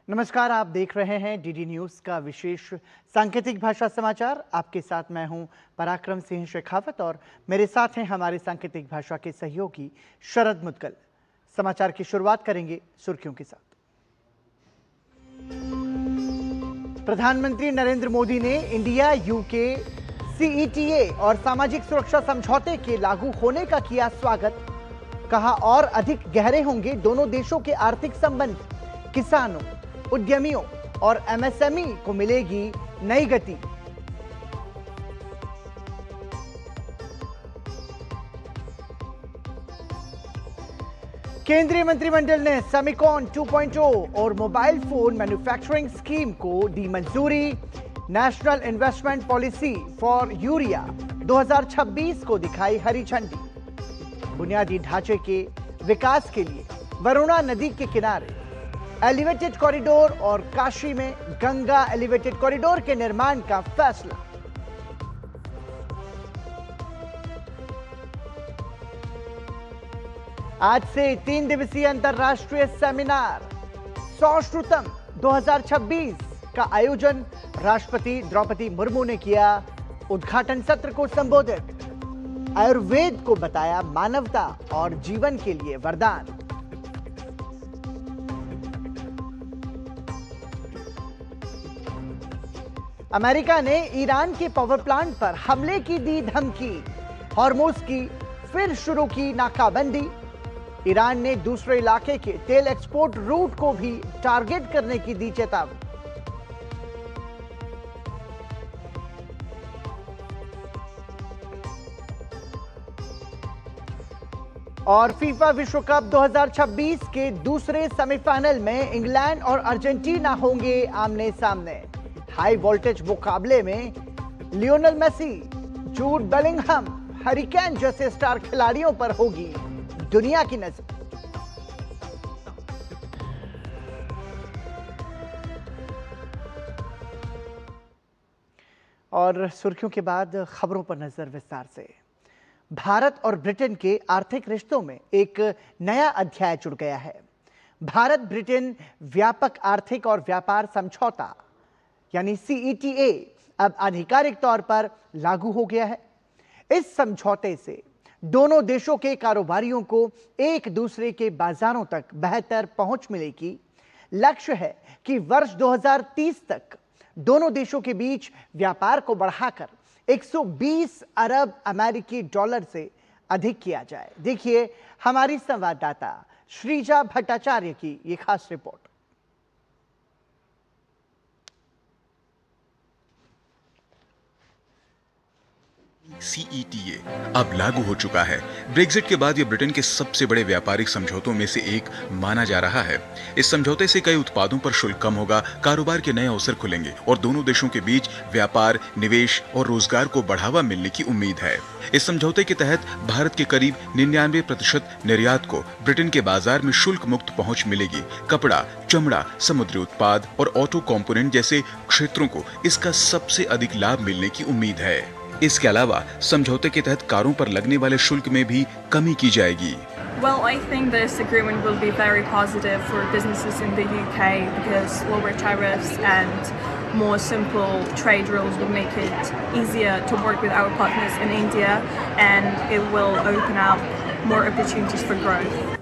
नमस्कार, आप देख रहे हैं डीडी न्यूज का विशेष सांकेतिक भाषा समाचार। आपके साथ मैं हूं पराक्रम सिंह शेखावत और मेरे साथ हैं हमारे सांकेतिक भाषा के सहयोगी शरद मुदगल। समाचार की शुरुआत करेंगे सुर्खियों के साथ। प्रधानमंत्री नरेंद्र मोदी ने इंडिया यूके सीईटीए और सामाजिक सुरक्षा समझौते के लागू होने का किया स्वागत। कहा और अधिक गहरे होंगे दोनों देशों के आर्थिक संबंध। किसानों, उद्यमियों और एमएसएमई को मिलेगी नई गति। केंद्रीय मंत्रिमंडल ने सेमिकॉन 2.0 और मोबाइल फोन मैन्युफैक्चरिंग स्कीम को दी मंजूरी। National investment policy for urea 2026 को दिखाई हरी झंडी। बुनियादी ढांचे के विकास के लिए वरुणा नदी के किनारे एलिवेटेड कॉरिडोर और काशी में गंगा एलिवेटेड कॉरिडोर के निर्माण का फैसला। आज से 3 दिवसीय अंतर्राष्ट्रीय सेमिनार सौश्रुतम 2026 का आयोजन। राष्ट्रपति द्रौपदी मुर्मू ने किया उद्घाटन सत्र को संबोधित। आयुर्वेद को बताया मानवता और जीवन के लिए वरदान। अमेरिका ने ईरान के पावर प्लांट पर हमले की दी धमकी। हॉर्मुज की फिर शुरू की नाकाबंदी। ईरान ने दूसरे इलाके के तेल एक्सपोर्ट रूट को भी टारगेट करने की दी चेतावनी। और फीफा विश्व कप 2026 के दूसरे सेमीफाइनल में इंग्लैंड और अर्जेंटीना होंगे आमने सामने। हाई वोल्टेज मुकाबले में Lionel Messi, Jude Bellingham, Harry Kane जैसे स्टार खिलाड़ियों पर होगी दुनिया की नजर। और सुर्खियों के बाद खबरों पर नजर विस्तार से। भारत और ब्रिटेन के आर्थिक रिश्तों में एक नया अध्याय जुड़ गया है। भारत ब्रिटेन व्यापक आर्थिक और व्यापार समझौता यानी सीईटीए अब आधिकारिक तौर पर लागू हो गया है। इस समझौते से दोनों देशों के कारोबारियों को एक दूसरे के बाजारों तक बेहतर पहुंच मिलेगी। लक्ष्य है कि वर्ष 2030 तक दोनों देशों के बीच व्यापार को बढ़ाकर 120 अरब अमेरिकी डॉलर से अधिक किया जाए। देखिए हमारी संवाददाता श्रीजा भट्टाचार्य की यह खास रिपोर्ट। सीईटीए अब लागू हो चुका है। ब्रेक्जिट के बाद यह ब्रिटेन के सबसे बड़े व्यापारिक समझौतों में से एक माना जा रहा है। इस समझौते से कई उत्पादों पर शुल्क कम होगा, कारोबार के नए अवसर खुलेंगे और दोनों देशों के बीच व्यापार, निवेश और रोजगार को बढ़ावा मिलने की उम्मीद है। इस समझौते के तहत भारत के करीब 99% निर्यात को ब्रिटेन के बाजार में शुल्क मुक्त पहुंच मिलेगी। कपड़ा, चमड़ा, समुद्री उत्पाद और ऑटो कंपोनेंट जैसे क्षेत्रों को इसका सबसे अधिक लाभ मिलने की उम्मीद है। इसके अलावा समझौते के तहत कारों पर लगने वाले शुल्क में भी कमी की जाएगी। Well, I think this agreement will be very positive for businesses in the UK because lower tariffs and more simple trade rules will make it easier to work with our partners in India and it will open up more opportunities for growth.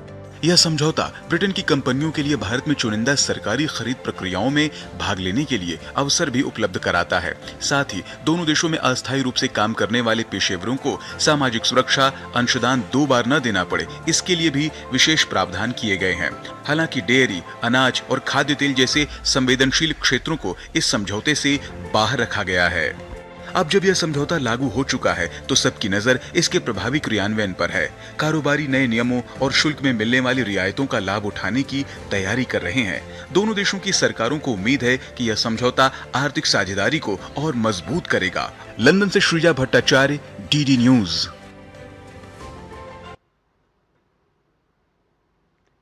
यह समझौता Britain की कंपनियों के लिए भारत में चुनिंदा सरकारी खरीद प्रक्रियाओं में भाग लेने के लिए अवसर भी उपलब्ध कराता है। साथ ही दोनों देशों में अस्थायी रूप से काम करने वाले पेशेवरों को सामाजिक सुरक्षा अंशदान 2 बार न देना पड़े, इसके लिए भी विशेष प्रावधान किए गए हैं। हालांकि डेयरी, अनाज और खाद्य तेल जैसे संवेदनशील क्षेत्रों को इस समझौते से बाहर रखा गया है। अब जब यह समझौता लागू हो चुका है तो सबकी नजर इसके प्रभावी क्रियान्वयन पर है। कारोबारी नए नियमों और शुल्क में मिलने वाली रियायतों का लाभ उठाने की तैयारी कर रहे हैं। दोनों देशों की सरकारों को उम्मीद है कि यह समझौता आर्थिक साझेदारी को और मजबूत करेगा। लंदन से श्रीजा भट्टाचार्य, डीडी न्यूज।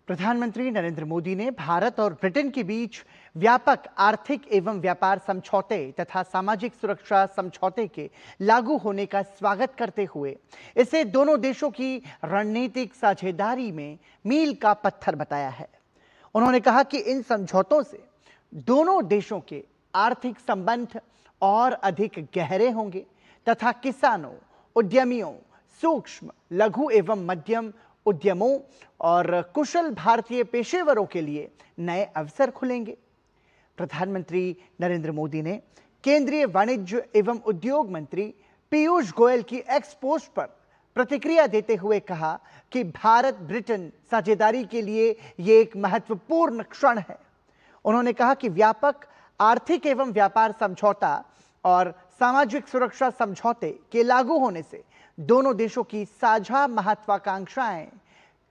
प्रधानमंत्री नरेंद्र मोदी ने भारत और ब्रिटेन के बीच व्यापक आर्थिक एवं व्यापार समझौते तथा सामाजिक सुरक्षा समझौते के लागू होने का स्वागत करते हुए इसे दोनों देशों की रणनीतिक साझेदारी में मील का पत्थर बताया है। उन्होंने कहा कि इन समझौतों से दोनों देशों के आर्थिक संबंध और अधिक गहरे होंगे तथा किसानों, उद्यमियों, सूक्ष्म, लघु एवं मध्यम उद्यमों और कुशल भारतीय पेशेवरों के लिए नए अवसर खुलेंगे। प्रधानमंत्री नरेंद्र मोदी ने केंद्रीय वाणिज्य एवं उद्योग मंत्री पीयूष गोयल की एक्स पोस्ट पर प्रतिक्रिया देते हुए कहा कि भारत ब्रिटेन साझेदारी के लिए यह एक महत्वपूर्ण क्षण है। उन्होंने कहा कि व्यापक आर्थिक एवं व्यापार समझौता और सामाजिक सुरक्षा समझौते के लागू होने से दोनों देशों की साझा महत्वाकांक्षाएं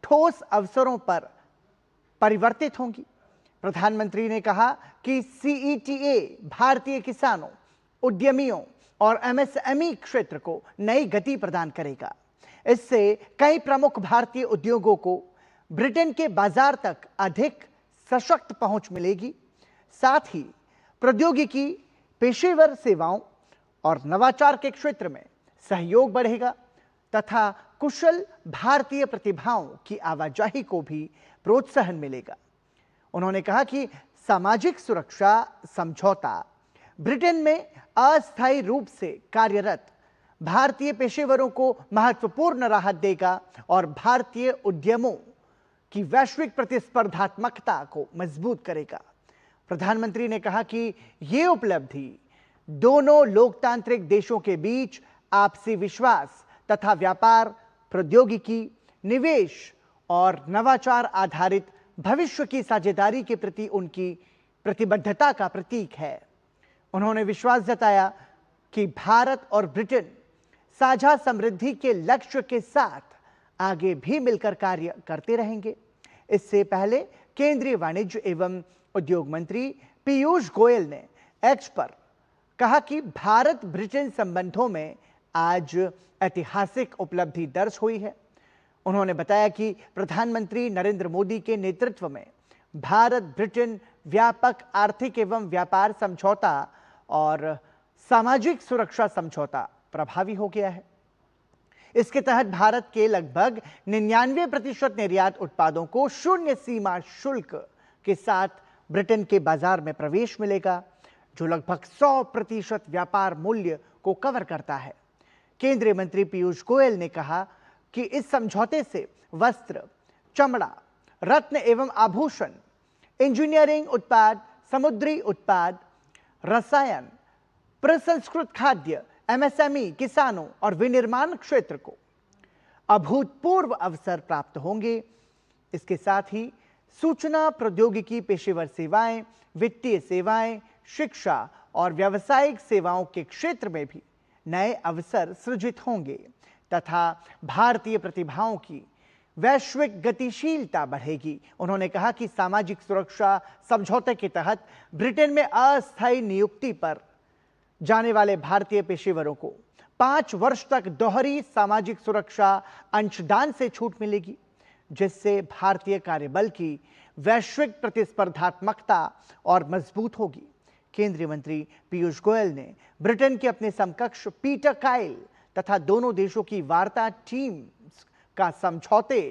ठोस अवसरों पर परिवर्तित होंगी। प्रधानमंत्री ने कहा कि सीईटीए भारतीय किसानों, उद्यमियों और एमएसएमई क्षेत्र को नई गति प्रदान करेगा। इससे कई प्रमुख भारतीय उद्योगों को ब्रिटेन के बाजार तक अधिक सशक्त पहुंच मिलेगी। साथ ही प्रौद्योगिकी, पेशेवर सेवाओं और नवाचार के क्षेत्र में सहयोग बढ़ेगा तथा कुशल भारतीय प्रतिभाओं की आवाजाही को भी प्रोत्साहन मिलेगा। उन्होंने कहा कि सामाजिक सुरक्षा समझौता ब्रिटेन में अस्थायी रूप से कार्यरत भारतीय पेशेवरों को महत्वपूर्ण राहत देगा और भारतीय उद्यमों की वैश्विक प्रतिस्पर्धात्मकता को मजबूत करेगा। प्रधानमंत्री ने कहा कि यह उपलब्धि दोनों लोकतांत्रिक देशों के बीच आपसी विश्वास तथा व्यापार, प्रौद्योगिकी, निवेश और नवाचार आधारित भविष्य की साझेदारी के प्रति उनकी प्रतिबद्धता का प्रतीक है। उन्होंने विश्वास जताया कि भारत और ब्रिटेन साझा समृद्धि के लक्ष्य के साथ आगे भी मिलकर कार्य करते रहेंगे। इससे पहले केंद्रीय वाणिज्य एवं उद्योग मंत्री पीयूष गोयल ने एक्स पर कहा कि भारत ब्रिटेन संबंधों में आज ऐतिहासिक उपलब्धि दर्ज हुई है। उन्होंने बताया कि प्रधानमंत्री नरेंद्र मोदी के नेतृत्व में भारत ब्रिटेन व्यापक आर्थिक एवं व्यापार समझौता और सामाजिक सुरक्षा समझौता प्रभावी हो गया है। इसके तहत भारत के लगभग 99% निर्यात उत्पादों को शून्य सीमा शुल्क के साथ ब्रिटेन के बाजार में प्रवेश मिलेगा, जो लगभग 100% व्यापार मूल्य को कवर करता है। केंद्रीय मंत्री पीयूष गोयल ने कहा कि इस समझौते से वस्त्र, चमड़ा, रत्न एवं आभूषण, इंजीनियरिंग उत्पाद, समुद्री उत्पाद, रसायन, प्रसंस्कृत खाद्य, एमएसएमई, किसानों और विनिर्माण क्षेत्र को अभूतपूर्व अवसर प्राप्त होंगे। इसके साथ ही सूचना प्रौद्योगिकी पेशेवर सेवाएं, वित्तीय सेवाएं, शिक्षा और व्यावसायिक सेवाओं के क्षेत्र में भी नए अवसर सृजित होंगे तथा भारतीय प्रतिभाओं की वैश्विक गतिशीलता बढ़ेगी। उन्होंने कहा कि सामाजिक सुरक्षा समझौते के तहत ब्रिटेन में अस्थायी नियुक्ति पर जाने वाले भारतीय पेशेवरों को 5 वर्ष तक दोहरी सामाजिक सुरक्षा अंशदान से छूट मिलेगी, जिससे भारतीय कार्यबल की वैश्विक प्रतिस्पर्धात्मकता और मजबूत होगी। केंद्रीय मंत्री पीयूष गोयल ने ब्रिटेन के अपने समकक्ष पीटर काइल तथा दोनों देशों की वार्ता टीम का समझौते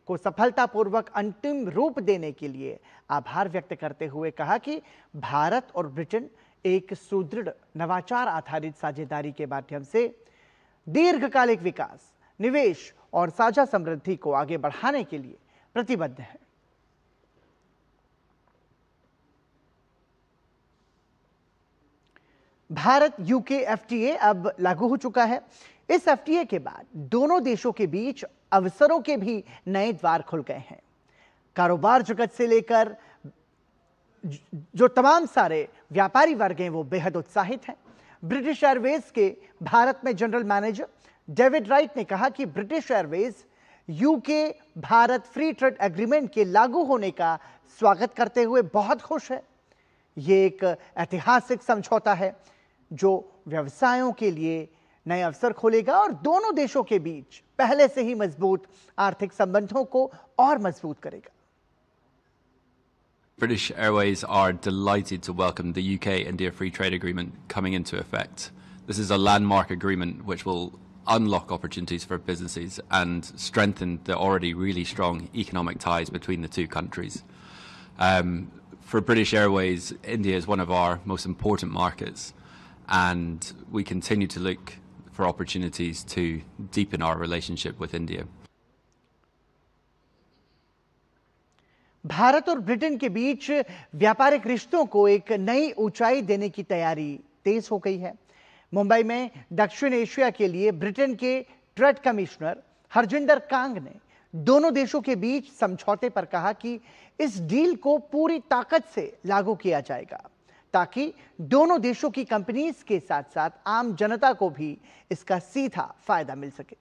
को सफलतापूर्वक अंतिम रूप देने के लिए आभार व्यक्त करते हुए कहा कि भारत और ब्रिटेन एक सुदृढ़ नवाचार आधारित साझेदारी के माध्यम से दीर्घकालिक विकास, निवेश और साझा समृद्धि को आगे बढ़ाने के लिए प्रतिबद्ध है। भारत यूके एफटीए अब लागू हो चुका है। इस एफटीए के बाद दोनों देशों के बीच अवसरों के भी नए द्वार खुल गए हैं। कारोबार जगत से लेकर जो तमाम सारे व्यापारी वर्ग हैं वो बेहद उत्साहित हैं। ब्रिटिश एयरवेज के भारत में जनरल मैनेजर डेविड राइट ने कहा कि British Airways UK Bharat free trade agreement के लागू होने का स्वागत करते हुए बहुत खुश है। ये एक ऐतिहासिक समझौता है जो व्यवसायों के लिए नए अवसर खोलेगा और दोनों देशों के बीच पहले से ही मजबूत आर्थिक संबंधों को और मजबूत करेगा। British Airways are delighted to welcome the UK-India Free Trade Agreement coming into effect. This is a landmark agreement which will unlock opportunities for businesses and strengthen the already really strong economic ties between the two countries. For British Airways, India is one of our most important markets, and we continue to look for opportunities to deepen our relationship with India. Bharat और Britain के बीच व्यापारिक रिश्तों को एक नई ऊंचाई देने की तैयारी तेज हो गई है। मुंबई में दक्षिण एशिया के लिए ब्रिटेन के ट्रेड कमिश्नर हरजिंदर कांग ने दोनों देशों के बीच समझौते पर कहा कि इस डील को पूरी ताकत से लागू किया जाएगा ताकि दोनों देशों की कंपनीज के साथ साथ आम जनता को भी इसका सीधा फायदा मिल सके।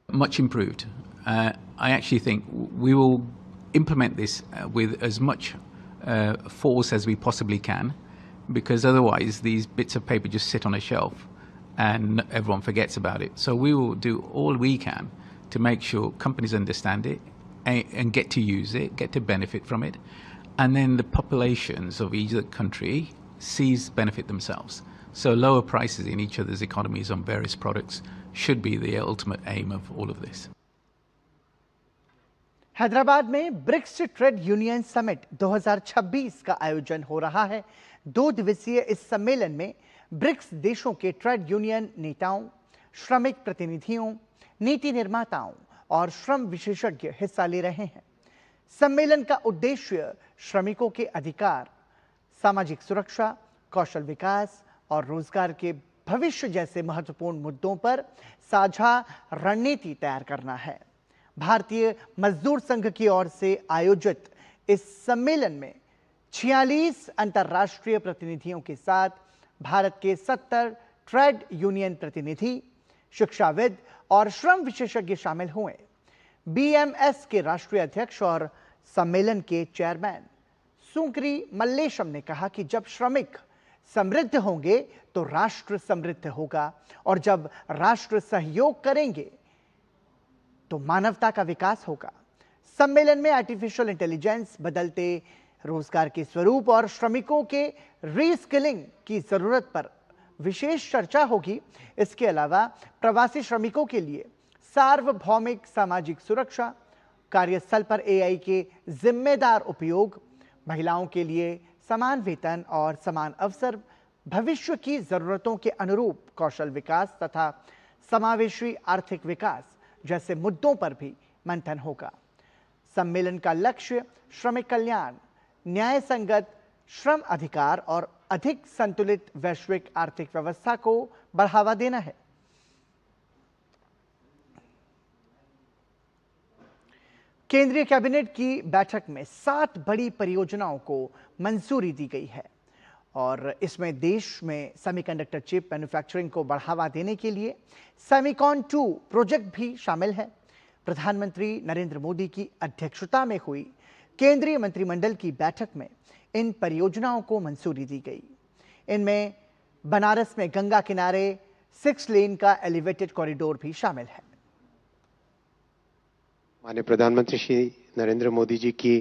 Much improved. I actually think we will implement this with as much force as we possibly can, because otherwise these bits of paper just sit on a shelf and everyone forgets about it. So we will do all we can to make sure companies understand it and get to use it, get to benefit from it, and then the populations of each country sees benefit themselves. So lower prices in each other's economies on various products should be the ultimate aim of all of this. Hyderabad में BRICS trade union summit 2026 का आयोजन हो रहा है। 2 दिवसीय इस सम्मेलन में ब्रिक्स देशों के ट्रेड यूनियन नेताओं, श्रमिक प्रतिनिधियों, नीति निर्माताओं और श्रम विशेषज्ञ हिस्सा ले रहे हैं। सम्मेलन का उद्देश्य श्रमिकों के अधिकार, सामाजिक सुरक्षा, कौशल विकास और रोजगार के भविष्य जैसे महत्वपूर्ण मुद्दों पर साझा रणनीति तैयार करना है। भारतीय मजदूर संघ की ओर से आयोजित इस सम्मेलन में 46 अंतर्राष्ट्रीय प्रतिनिधियों के साथ भारत के 70 ट्रेड यूनियन प्रतिनिधि, शिक्षाविद और श्रम विशेषज्ञ शामिल हुए। बीएमएस के राष्ट्रीय अध्यक्ष और सम्मेलन के चेयरमैन सुंकरी मल्लेशम ने कहा कि जब श्रमिक समृद्ध होंगे तो राष्ट्र समृद्ध होगा और जब राष्ट्र सहयोग करेंगे तो मानवता का विकास होगा। सम्मेलन में आर्टिफिशियल इंटेलिजेंस, बदलते रोजगार के स्वरूप और श्रमिकों के रीस्किलिंग की जरूरत पर विशेष चर्चा होगी। इसके अलावा प्रवासी श्रमिकों के लिए सार्वभौमिक सामाजिक सुरक्षा, कार्यस्थल पर एआई के जिम्मेदार उपयोग, महिलाओं के लिए समान वेतन और समान अवसर, भविष्य की जरूरतों के अनुरूप कौशल विकास तथा समावेशी आर्थिक विकास जैसे मुद्दों पर भी मंथन होगा। सम्मेलन का लक्ष्य श्रमिक कल्याण, न्याय संगत श्रम अधिकार और अधिक संतुलित वैश्विक आर्थिक व्यवस्था को बढ़ावा देना है। केंद्रीय कैबिनेट की बैठक में 7 बड़ी परियोजनाओं को मंजूरी दी गई है और इसमें देश में सेमीकंडक्टर चिप मैन्युफैक्चरिंग को बढ़ावा देने के लिए सेमीकॉन 2 प्रोजेक्ट भी शामिल है। प्रधानमंत्री नरेंद्र मोदी की अध्यक्षता में हुई केंद्रीय मंत्रिमंडल की बैठक में इन परियोजनाओं को मंजूरी दी गई। इनमें बनारस में गंगा किनारे 6 लेन का एलिवेटेड कॉरिडोर भी शामिल है। माननीय प्रधानमंत्री श्री नरेंद्र मोदी जी की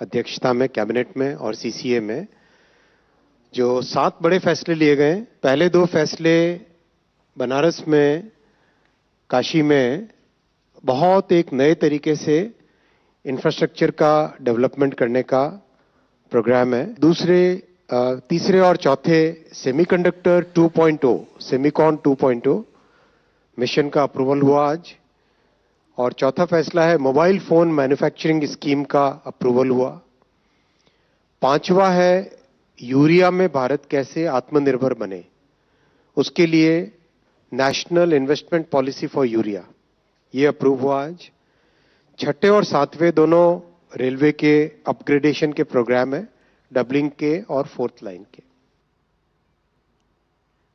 अध्यक्षता में कैबिनेट में और सीसीए में जो 7 बड़े फैसले लिए गए। पहले 2 फैसले बनारस में, काशी में बहुत एक नए तरीके से इंफ्रास्ट्रक्चर का डेवलपमेंट करने का प्रोग्राम है। तीसरे और चौथे सेमीकंडक्टर 2.0, सेमीकॉन 2.0 मिशन का अप्रूवल हुआ आज। और चौथा फैसला है मोबाइल फोन मैन्युफैक्चरिंग स्कीम का अप्रूवल हुआ। 5वां है यूरिया में भारत कैसे आत्मनिर्भर बने, उसके लिए national investment policy for urea, ये अप्रूव हुआ आज। 6ठे और 7वें दोनों रेलवे के अपग्रेडेशन के प्रोग्राम है, डबलिंग के और 4th लाइन के।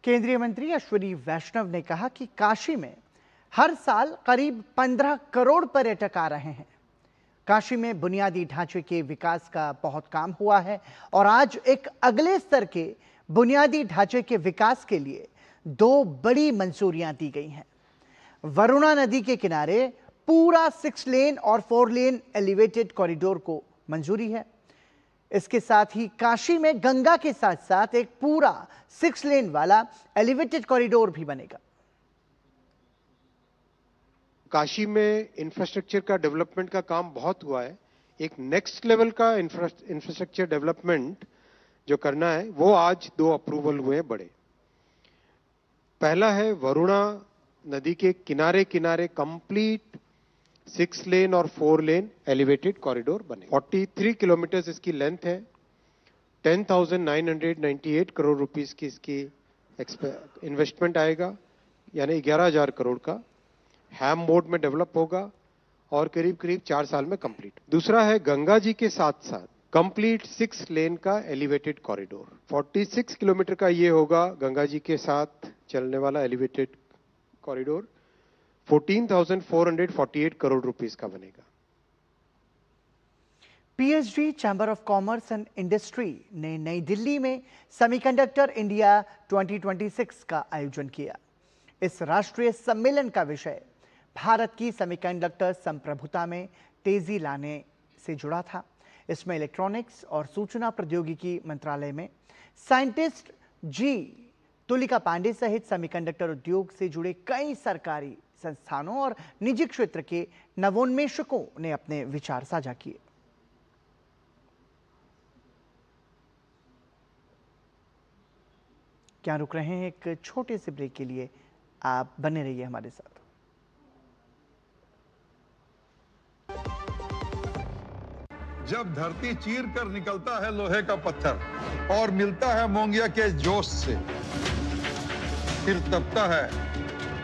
केंद्रीय मंत्री अश्विनी वैष्णव ने कहा कि काशी में हर साल करीब 15 करोड़ पर्यटक आ रहे हैं। काशी में बुनियादी ढांचे के विकास का बहुत काम हुआ है और आज एक अगले स्तर के बुनियादी ढांचे के विकास के लिए 2 बड़ी मंजूरियां दी गई हैं। वरुणा नदी के किनारे पूरा 6 लेन और 4 लेन एलिवेटेड कॉरिडोर को मंजूरी है। इसके साथ ही काशी में गंगा के साथ साथ एक पूरा 6 लेन वाला एलिवेटेड कॉरिडोर भी बनेगा। काशी में इंफ्रास्ट्रक्चर का डेवलपमेंट का काम बहुत हुआ है। एक नेक्स्ट लेवल का इंफ्रास्ट्रक्चर डेवलपमेंट जो करना है वो आज 2 अप्रूवल हुए बड़े। पहला है वरुणा नदी के किनारे किनारे कंप्लीट 6 लेन और 4 लेन एलिवेटेड कॉरिडोर बने। 43 किलोमीटर इसकी लेंथ है। 10,998 करोड़ रुपीस की इसकी इन्वेस्टमेंट आएगा, यानी 11,000 करोड़ का। हैम मोड में डेवलप होगा और करीब करीब 4 साल में कंप्लीट। दूसरा है गंगा जी के साथ साथ कंप्लीट 6 लेन का एलिवेटेड कॉरिडोर। 46 किलोमीटर का ये होगा गंगा जी के साथ चलने वाला एलिवेटेड कॉरिडोर। 14,448 करोड़ रुपीस का बनेगा। PhD chamber of commerce and industry ने नई दिल्ली में सेमीकंडक्टर इंडिया 2026 का आयोजन किया। इस राष्ट्रीय सम्मेलन का विषय भारत की सेमीकंडक्टर संप्रभुता में तेजी लाने से जुड़ा था। इसमें इलेक्ट्रॉनिक्स और सूचना प्रौद्योगिकी मंत्रालय में साइंटिस्ट जी तुलिका पांडे सहित सेमीकंडक्टर उद्योग से जुड़े कई सरकारी संस्थानों और निजी क्षेत्र के नवोन्मेषकों ने अपने विचार साझा किए। क्या रुक रहे हैं एक छोटे से ब्रेक के लिए, आप बने रहिए हमारे साथ। जब धरती चीर कर निकलता है लोहे का पत्थर और मिलता है मोंगिया के जोश से, फिर तपता है,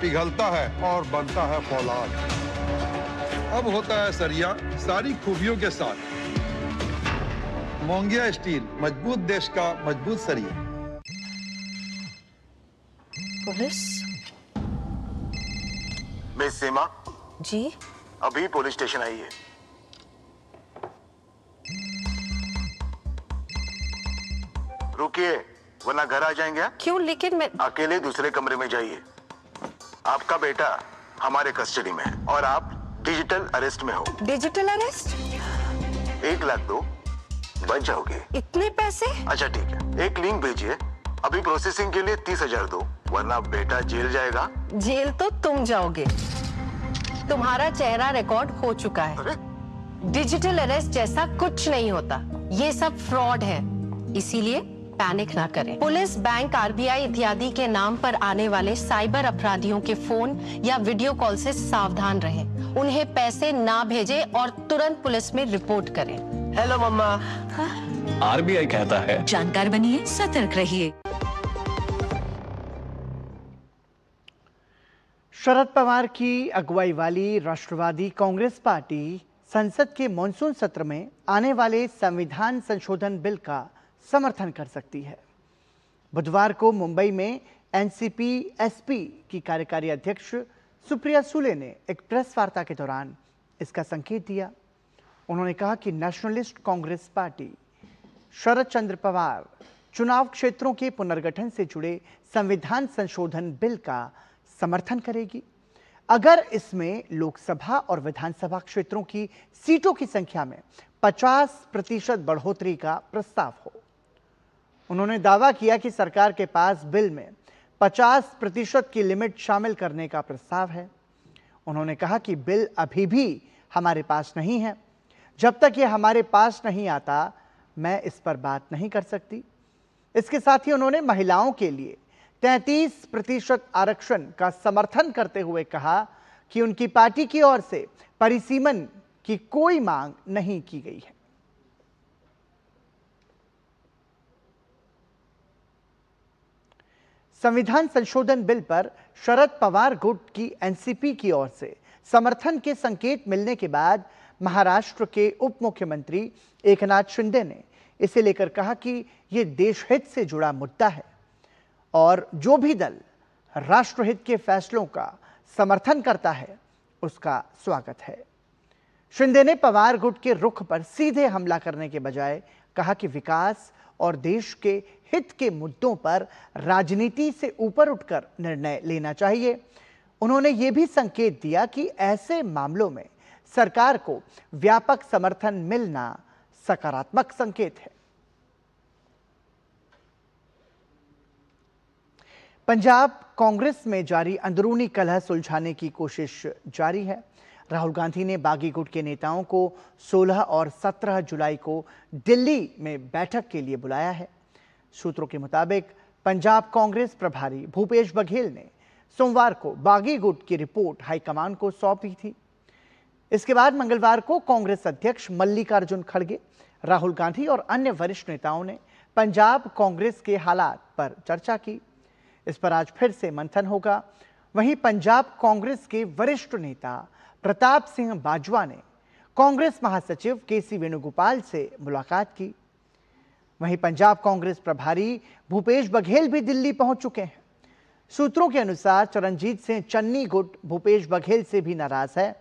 पिघलता है और बनता है फौलाद। अब होता है सरिया सारी खूबियों के साथ। मोंगिया स्टील, मजबूत देश का मजबूत सरिया। पुलिस? मिस सीमा जी? अभी पुलिस स्टेशन आई है। रुकिए वरना घर आ जाएंगे। क्यों? लेकिन मैं अकेले दूसरे कमरे में जाइए। आपका बेटा हमारे कस्टडी में है और आप डिजिटल अरेस्ट में हो। Digital arrest? 1 लाख दो, बच जाओगे। इतने पैसे? अच्छा ठीक है, एक लिंक भेजिए। अभी प्रोसेसिंग के लिए 30,000 दो, वरना बेटा जेल जाएगा। जेल तो तुम जाओगे। तुम्हारा चेहरा रिकॉर्ड हो चुका है। अरे डिजिटल अरेस्ट जैसा कुछ नहीं होता, ये सब फ्रॉड है। इसीलिए पैनिक ना करें। पुलिस, बैंक, आरबीआई इत्यादि के नाम पर आने वाले साइबर अपराधियों के फोन या वीडियो कॉल से सावधान रहें। उन्हें पैसे ना भेजें और तुरंत पुलिस में रिपोर्ट करें। हेलो मम्मा। आरबीआई कहता है जानकार बनिए, सतर्क रहिए। शरद पवार की अगुवाई वाली राष्ट्रवादी कांग्रेस पार्टी संसद के मॉनसून सत्र में आने वाले संविधान संशोधन बिल का समर्थन कर सकती है। बुधवार को मुंबई में एनसीपी एसपी की कार्यकारी अध्यक्ष सुप्रिया सुले ने एक प्रेस वार्ता के दौरान इसका संकेत दिया। उन्होंने कहा कि नेशनलिस्ट कांग्रेस पार्टी शरद चंद्र पवार चुनाव क्षेत्रों के पुनर्गठन से जुड़े संविधान संशोधन बिल का समर्थन करेगी अगर इसमें लोकसभा और विधानसभा क्षेत्रों की सीटों की संख्या में 50% बढ़ोतरी का प्रस्ताव हो। उन्होंने दावा किया कि सरकार के पास बिल में 50% की लिमिट शामिल करने का प्रस्ताव है। उन्होंने कहा कि बिल अभी भी हमारे पास नहीं है। जब तक ये हमारे पास नहीं आता मैं इस पर बात नहीं कर सकती। इसके साथ ही उन्होंने महिलाओं के लिए 33% आरक्षण का समर्थन करते हुए कहा कि उनकी पार्टी की ओर से परिसीमन की कोई मांग नहीं की गई है। संविधान संशोधन बिल पर शरद पवार गुट की एनसीपी की ओर से समर्थन के संकेत मिलने के बाद महाराष्ट्र के उप मुख्यमंत्री एकनाथ शिंदे ने इसे लेकर कहा कि यह देशहित से जुड़ा मुद्दा है और जो भी दल राष्ट्रहित के फैसलों का समर्थन करता है उसका स्वागत है। शिंदे ने पवार गुट के रुख पर सीधे हमला करने के बजाय कहा कि विकास और देश के हित के मुद्दों पर राजनीति से ऊपर उठकर निर्णय लेना चाहिए। उन्होंने ये भी संकेत दिया कि ऐसे मामलों में सरकार को व्यापक समर्थन मिलना सकारात्मक संकेत है। पंजाब कांग्रेस में जारी अंदरूनी कलह सुलझाने की कोशिश जारी है। राहुल गांधी ने बागी गुट के नेताओं को 16 और 17 जुलाई को दिल्ली में बैठक के लिए बुलाया है। सूत्रों के मुताबिक पंजाब कांग्रेस प्रभारी भूपेश बघेल ने सोमवार को बागी गुट की रिपोर्ट हाईकमान को सौंपी थी। इसके बाद मंगलवार को कांग्रेस अध्यक्ष मल्लिकार्जुन खड़गे, राहुल गांधी और अन्य वरिष्ठ नेताओं ने पंजाब कांग्रेस के हालात पर चर्चा की। इस पर आज फिर से मंथन होगा। वहीं पंजाब कांग्रेस के वरिष्ठ नेता प्रताप सिंह बाजवा ने कांग्रेस महासचिव केसी वेणुगोपाल से मुलाकात की। वहीं पंजाब कांग्रेस प्रभारी भूपेश बघेल भी दिल्ली पहुंच चुके हैं। सूत्रों के अनुसार चरणजीत सिंह चन्नी गुट भूपेश बघेल से भी नाराज है।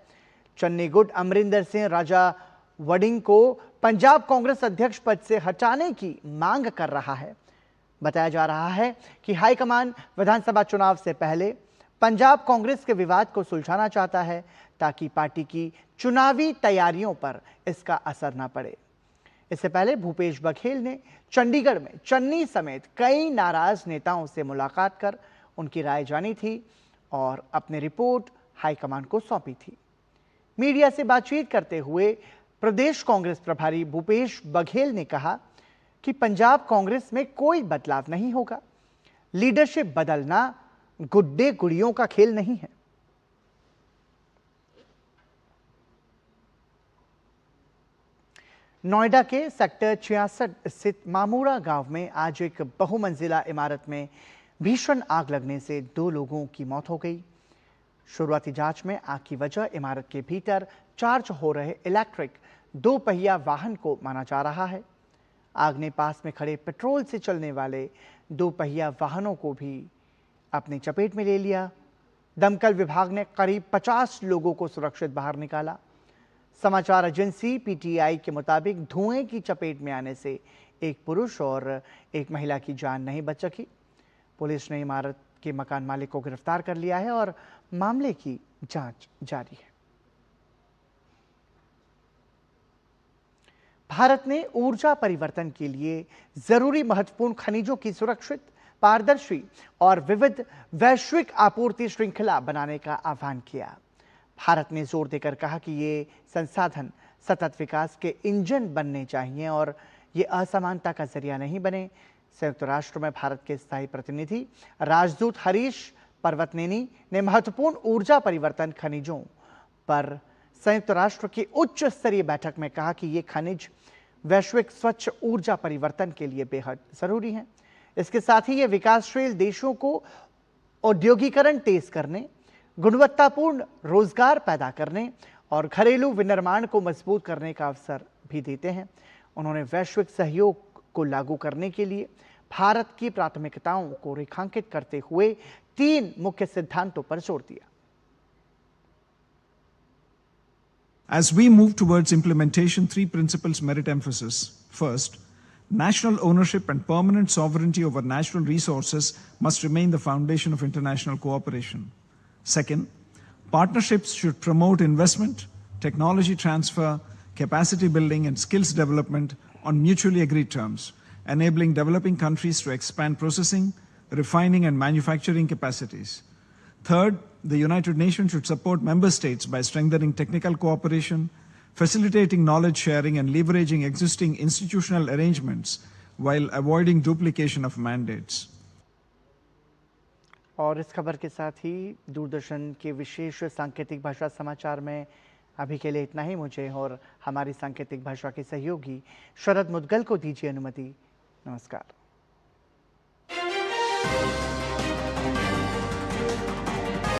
चन्नी गुट अमरिंदर सिंह राजा वडिंग को पंजाब कांग्रेस अध्यक्ष पद से हटाने की मांग कर रहा है। बताया जा रहा है कि हाईकमान विधानसभा चुनाव से पहले पंजाब कांग्रेस के विवाद को सुलझाना चाहता है ताकि पार्टी की चुनावी तैयारियों पर इसका असर न पड़े। इससे पहले भूपेश बघेल ने चंडीगढ़ में चन्नी समेत कई नाराज नेताओं से मुलाकात कर उनकी राय जानी थी और अपनी रिपोर्ट हाईकमान को सौंपी थी। मीडिया से बातचीत करते हुए प्रदेश कांग्रेस प्रभारी भूपेश बघेल ने कहा कि पंजाब कांग्रेस में कोई बदलाव नहीं होगा। लीडरशिप बदलना गुड्डे गुड़ियों का खेल नहीं है। नोएडा के सेक्टर 66 स्थित मामूरा गांव में आज एक बहुमंजिला इमारत में भीषण आग लगने से 2 लोगों की मौत हो गई। शुरुआती जांच में आग की वजह इमारत के भीतर चार्ज हो रहे इलेक्ट्रिक 2 पहिया वाहन को माना जा रहा है। आग ने पास में खड़े पेट्रोल से चलने वाले 2 पहिया वाहनों को भी अपनी चपेट में ले लिया। दमकल विभाग ने करीब 50 लोगों को सुरक्षित बाहर निकाला। समाचार एजेंसी पीटीआई के मुताबिक धुएं की चपेट में आने से एक पुरुष और एक महिला की जान नहीं बच सकी। पुलिस ने इमारत के मकान मालिक को गिरफ्तार कर लिया है और मामले की जांच जारी है। भारत ने ऊर्जा परिवर्तन के लिए जरूरी महत्वपूर्ण खनिजों की सुरक्षित, पारदर्शी और विविध वैश्विक आपूर्ति श्रृंखला बनाने का आह्वान किया। भारत ने जोर देकर कहा कि ये संसाधन सतत विकास के इंजन बनने चाहिए और ये असमानता का जरिया नहीं बने। संयुक्त राष्ट्र में भारत के स्थायी प्रतिनिधि राजदूत हरीश पर्वतनेनी ने महत्वपूर्ण ऊर्जा परिवर्तन खनिजों पर संयुक्त राष्ट्र की उच्च स्तरीय बैठक में कहा कि ये खनिज वैश्विक स्वच्छ ऊर्जा परिवर्तन के लिए बेहद जरूरी हैं। इसके साथ ही ये विकासशील देशों को औद्योगिकरण तेज करने, गुणवत्तापूर्ण रोजगार पैदा करने और घरेलू विनिर्माण को मजबूत करने का अवसर भी देते हैं। उन्होंने वैश्विक सहयोग को लागू करने के लिए भारत की प्राथमिकताओं को रेखांकित करते हुए 3 मुख्य सिद्धांतों पर जोर दिया। As we move towards implementation, 3 principles merit emphasis. First, national ownership and permanent sovereignty over natural resources must remain the foundation of international cooperation. Second, partnerships should promote investment, technology transfer, capacity building, and skills development on mutually agreed terms, enabling developing countries to expand processing, refining, and manufacturing capacities. Third, the United Nations should support member states by strengthening technical cooperation, facilitating knowledge sharing, and leveraging existing institutional arrangements while avoiding duplication of mandates. और इस खबर के साथ ही दूरदर्शन के विशेष सांकेतिक भाषा समाचार में अभी के लिए इतना ही। मुझे और हमारी सांकेतिक भाषा के सहयोगी शरद मुदगल को दीजिए अनुमति। नमस्कार।